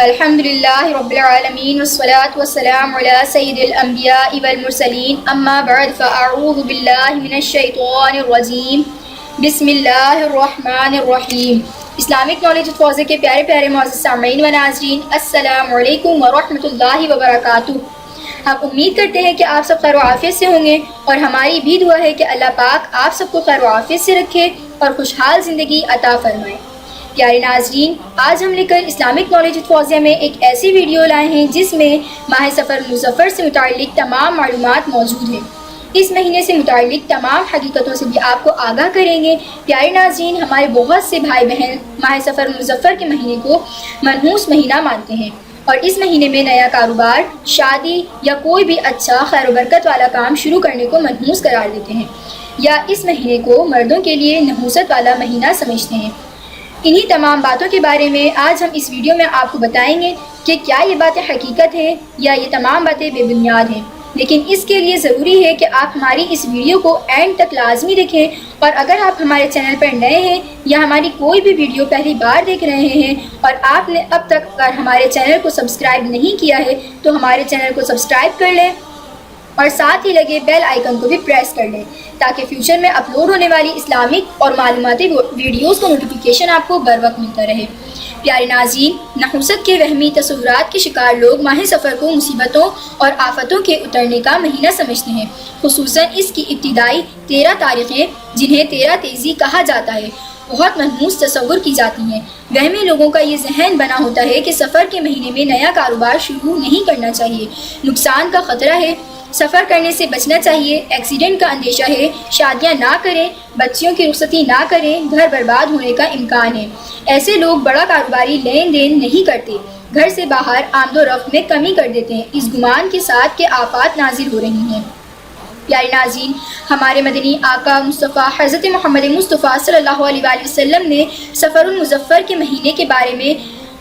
الحمدللہ رب العالمین والصلاة والسلام علی سید الانبیاء والمرسلین اما بعد فاعوذ باللہ من الشیطان الرجیم بسم اللہ الرحمن الرحیم۔ اسلامک نالج فوزے کے پیارے پیارے معزز سامعین و ناظرین، السلام علیکم ورحمۃ اللہ وبرکاتہ۔ ہم امید کرتے ہیں کہ آپ سب خیر و عافیت سے ہوں گے، اور ہماری بھی دعا ہے کہ اللہ پاک آپ سب کو خیر و عافیت سے رکھے اور خوشحال زندگی عطا فرمائے۔ پیارے ناظرین، آج ہم لے کر اسلامک نالج فوزیہ میں ایک ایسی ویڈیو لائے ہیں جس میں ماہ سفر مظفر سے متعلق تمام معلومات موجود ہیں۔ اس مہینے سے متعلق تمام حقیقتوں سے بھی آپ کو آگاہ کریں گے۔ پیارے ناظرین، ہمارے بہت سے بھائی بہن ماہ سفر مظفر کے مہینے کو منحوس مہینہ مانتے ہیں، اور اس مہینے میں نیا کاروبار، شادی یا کوئی بھی اچھا خیر و برکت والا کام شروع کرنے کو منحوس قرار دیتے ہیں، یا اس مہینے کو مردوں کے لیے نحوست والا مہینہ سمجھتے ہیں۔ انہی تمام باتوں کے بارے میں آج ہم اس ویڈیو میں آپ کو بتائیں گے کہ کیا یہ باتیں حقیقت ہیں یا یہ تمام باتیں بے بنیاد ہیں۔ لیکن اس کے لیے ضروری ہے کہ آپ ہماری اس ویڈیو کو اینڈ تک لازمی دیکھیں، اور اگر آپ ہمارے چینل پر نئے ہیں یا ہماری کوئی بھی ویڈیو پہلی بار دیکھ رہے ہیں اور آپ نے اب تک اگر ہمارے چینل کو سبسکرائب نہیں کیا ہے تو ہمارے چینل کو سبسکرائب کر لیں اور ساتھ ہی لگے بیل آئیکن کو بھی پریس کر لیں، تاکہ فیوچر میں اپلوڈ ہونے والی اسلامک اور معلوماتی ویڈیوز کا نوٹیفیکیشن آپ کو بر وقت ملتا رہے۔ پیارے ناظرین، نحوست کے وہمی تصورات کے شکار لوگ ماہ سفر کو مصیبتوں اور آفتوں کے اترنے کا مہینہ سمجھتے ہیں، خصوصاً اس کی ابتدائی 13 تاریخیں جنہیں 13 تیزی کہا جاتا ہے بہت منحوس تصور کی جاتی ہیں۔ وہمی لوگوں کا یہ ذہن بنا ہوتا ہے کہ سفر کے مہینے میں نیا کاروبار شروع نہیں کرنا چاہیے، نقصان کا خطرہ ہے، سفر کرنے سے بچنا چاہیے، ایکسیڈنٹ کا اندیشہ ہے، شادیاں نہ کریں، بچیوں کی رخصتی نہ کریں، گھر برباد ہونے کا امکان ہے۔ ایسے لوگ بڑا کاروباری لین دین نہیں کرتے، گھر سے باہر آمد و رفت میں کمی کر دیتے ہیں، اس گمان کے ساتھ کہ آفات نازل ہو رہی ہیں۔ پیارے ناظرین، ہمارے مدنی آقا مصطفیٰ حضرت محمد مصطفیٰ صلی اللہ علیہ وآلہ وسلم نے سفر المظفر کے مہینے کے بارے میں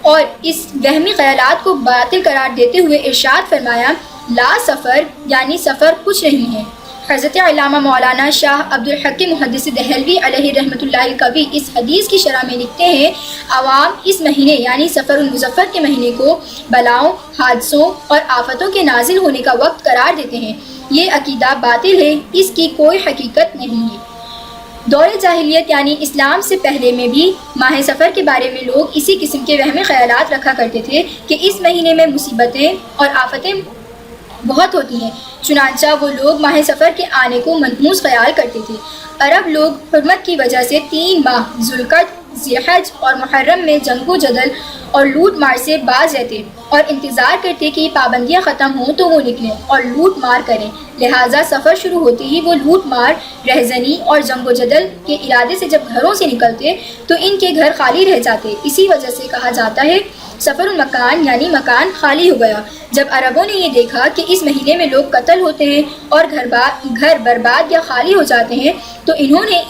اور اس وہمی خیالات کو باطل قرار دیتے ہوئے ارشاد فرمایا، لا سفر یعنی سفر کچھ نہیں ہے۔ حضرت علامہ مولانا شاہ عبدالحق محدث دہلوی علیہ رحمۃ اللہ القوی اس حدیث کی شرح میں لکھتے ہیں، عوام اس مہینے یعنی سفر المظفر کے مہینے کو بلاؤں، حادثوں اور آفتوں کے نازل ہونے کا وقت قرار دیتے ہیں۔ یہ عقیدہ باطل ہے، اس کی کوئی حقیقت نہیں ہے۔ دور جاہلیت یعنی اسلام سے پہلے میں بھی ماہ سفر کے بارے میں لوگ اسی قسم کے وہمی خیالات رکھا کرتے تھے کہ اس مہینے میں مصیبتیں اور آفتیں بہت ہوتی ہیں، چنانچہ وہ لوگ ماہ سفر کے آنے کو منحوس خیال کرتے تھے۔ عرب لوگ حرمت کی وجہ سے 3 ماہ ذوالقعدہ، ذی‌الحجہ اور محرم میں جنگ و جدل اور لوٹ مار سے باز رہتے اور انتظار کرتے کہ پابندیاں ختم ہوں تو وہ نکلیں اور لوٹ مار کریں، لہٰذا سفر شروع ہوتے ہی وہ لوٹ مار، رہزنی اور جنگ و جدل کے ارادے سے جب گھروں سے نکلتے تو ان کے گھر خالی رہ جاتے۔ اسی وجہ سے کہا جاتا ہے سفر المکان یعنی مکان خالی ہو گیا۔ جب عربوں نے یہ دیکھا کہ اس مہینے میں لوگ قتل ہوتے ہیں اور گھر برباد یا خالی ہو جاتے ہیں تو انہوں نے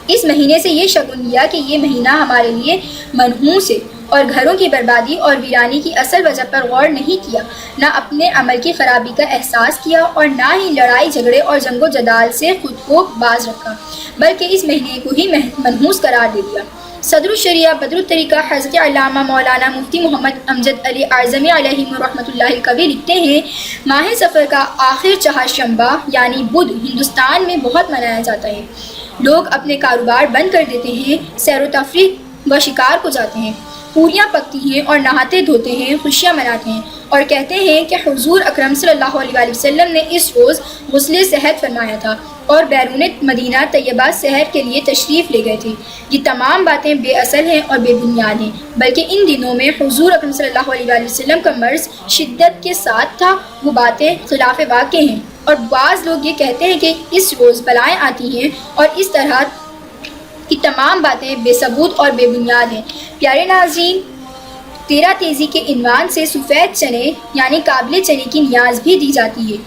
اس مہینے سے یہ شگن لیا کہ یہ مہینہ ہمارے لیے منحوس ہے، اور گھروں کی بربادی اور ویرانی کی اصل وجہ پر غور نہیں کیا، نہ اپنے عمل کی خرابی کا احساس کیا، اور نہ ہی لڑائی جھگڑے اور جنگ و جدال سے خود کو باز رکھا، بلکہ اس مہینے کو ہی منحوس قرار دے دیا۔ صدر الشریعہ بدر الطریقہ حضرت علامہ مولانا مفتی محمد امجد علی اعظمی علیہ رحمۃ اللہ القوی لکھتے ہیں، ماہ سفر کا آخر چہارشنبہ یعنی بدھ ہندوستان میں بہت منایا جاتا ہے۔ لوگ اپنے کاروبار بند کر دیتے ہیں، سیر و تفریح و شکار کو جاتے ہیں، پوریاں پکتی ہیں اور نہاتے دھوتے ہیں، خوشیاں مناتے ہیں، اور کہتے ہیں کہ حضور اکرم صلی اللہ علیہ وآلہ وسلم نے اس روز غسل صحت فرمایا تھا اور بیرون مدینہ طیبہ سحر کے لیے تشریف لے گئے تھے۔ یہ تمام باتیں بے اصل ہیں اور بے بنیاد ہیں، بلکہ ان دنوں میں حضور اکرم صلی اللہ علیہ وآلہ وسلم کا مرض شدت کے ساتھ تھا، وہ باتیں خلاف واقع ہیں، اور بعض لوگ یہ کہتے ہیں کہ اس روز بلائیں آتی ہیں، اور اس طرح کی تمام باتیں بے ثبوت اور بے بنیاد ہیں۔ پیارے ناظرین، 13 تیزی کے عنوان سے سفید چنے یعنی قابل چنے کی نیاز بھی دی جاتی ہے۔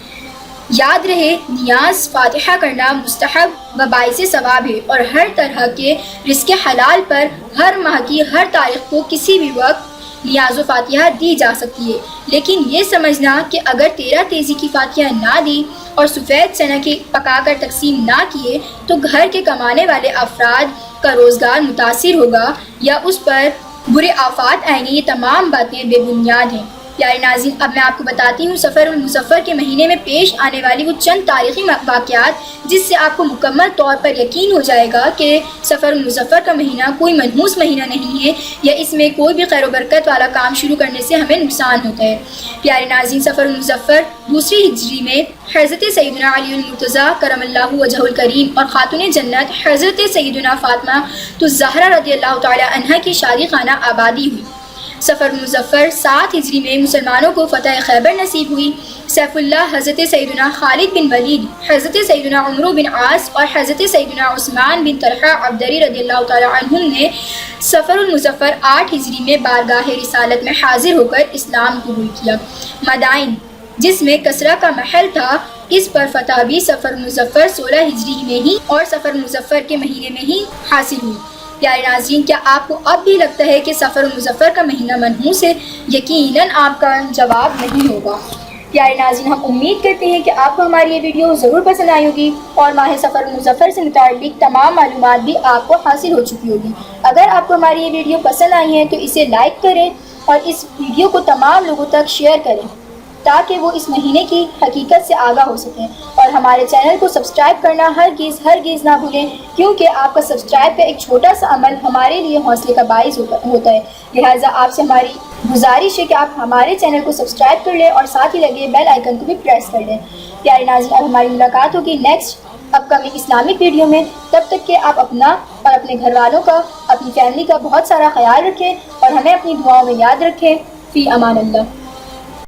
یاد رہے، نیاز فاتحہ کرنا مستحب و باعث ثواب ہے، اور ہر طرح کے رزق حلال پر ہر ماہ کی ہر تاریخ کو کسی بھی وقت نیاز و فاتحہ دی جا سکتی ہے، لیکن یہ سمجھنا کہ اگر 13 تیزی کی فاتحہ نہ دی اور سفید چنا کے پکا کر تقسیم نہ کیے تو گھر کے کمانے والے افراد کا روزگار متاثر ہوگا یا اس پر برے آفات آئیں گے، یہ تمام باتیں بے بنیاد ہیں۔ پیارے ناظرین، اب میں آپ کو بتاتی ہوں سفر المظفر کے مہینے میں پیش آنے والی وہ چند تاریخی واقعات جس سے آپ کو مکمل طور پر یقین ہو جائے گا کہ سفر المظفر کا مہینہ کوئی منحوس مہینہ نہیں ہے یا اس میں کوئی بھی خیر و برکت والا کام شروع کرنے سے ہمیں نقصان ہوتا ہے۔ پیارے ناظرین، سفر المظفر دوسری ہجری میں حضرت سیدنا علی المرتضیٰ کرم اللہ وجہہ الکریم اور خاتون جنت حضرت سیدنا فاطمہ الزہرا رضی اللہ تعالی عنہا کی شادی خانہ آبادی ہوئی۔ سفر المظفر 7 ہجری میں مسلمانوں کو فتح خیبر نصیب ہوئی۔ سیف اللہ حضرت سیدنا خالد بن ولید، حضرت سیدنا عمرو بن عاص اور حضرت سیدنا عثمان بن طلحہ عبدری رضی اللہ تعالی عنہم نے سفر المظفر 8 ہجری میں بارگاہ رسالت میں حاضر ہو کر اسلام قبول کیا۔ مدائن، جس میں کسرا کا محل تھا، اس پر فتح بھی سفر المظفر 16 ہجری میں ہی اور سفر المظفر کے مہینے میں ہی حاصل ہوئی۔ پیارے ناظرین، کیا آپ کو اب بھی لگتا ہے کہ سفر المظفر کا مہینہ منحوس ہے؟ یقیناً آپ کا جواب نہیں ہوگا۔ پیارے ناظرین، ہم امید کرتے ہیں کہ آپ کو ہماری یہ ویڈیو ضرور پسند آئی ہوگی اور ماہ سفر المظفر سے متعلق تمام معلومات بھی آپ کو حاصل ہو چکی ہوگی۔ اگر آپ کو ہماری یہ ویڈیو پسند آئی ہے تو اسے لائک کریں اور اس ویڈیو کو تمام لوگوں تک شیئر کریں تاکہ وہ اس مہینے کی حقیقت سے آگاہ ہو سکیں، اور ہمارے چینل کو سبسکرائب کرنا ہرگز نہ بھولیں، کیونکہ آپ کا سبسکرائب کا ایک چھوٹا سا عمل ہمارے لیے حوصلے کا باعث ہوتا ہے۔ لہٰذا آپ سے ہماری گزارش ہے کہ آپ ہمارے چینل کو سبسکرائب کر لیں اور ساتھ ہی لگے بیل آئیکن کو بھی پریس کر لیں۔ پیارے ناظرین، اب ہماری ملاقات ہوگی نیکسٹ اپ کمنگ اسلامک ویڈیو میں۔ تب تک کہ آپ اپنا اور اپنے گھر والوں کا، اپنی فیملی کا بہت سارا خیال رکھیں اور ہمیں اپنی دعاؤں میں یاد رکھیں۔ فی امان اللہ۔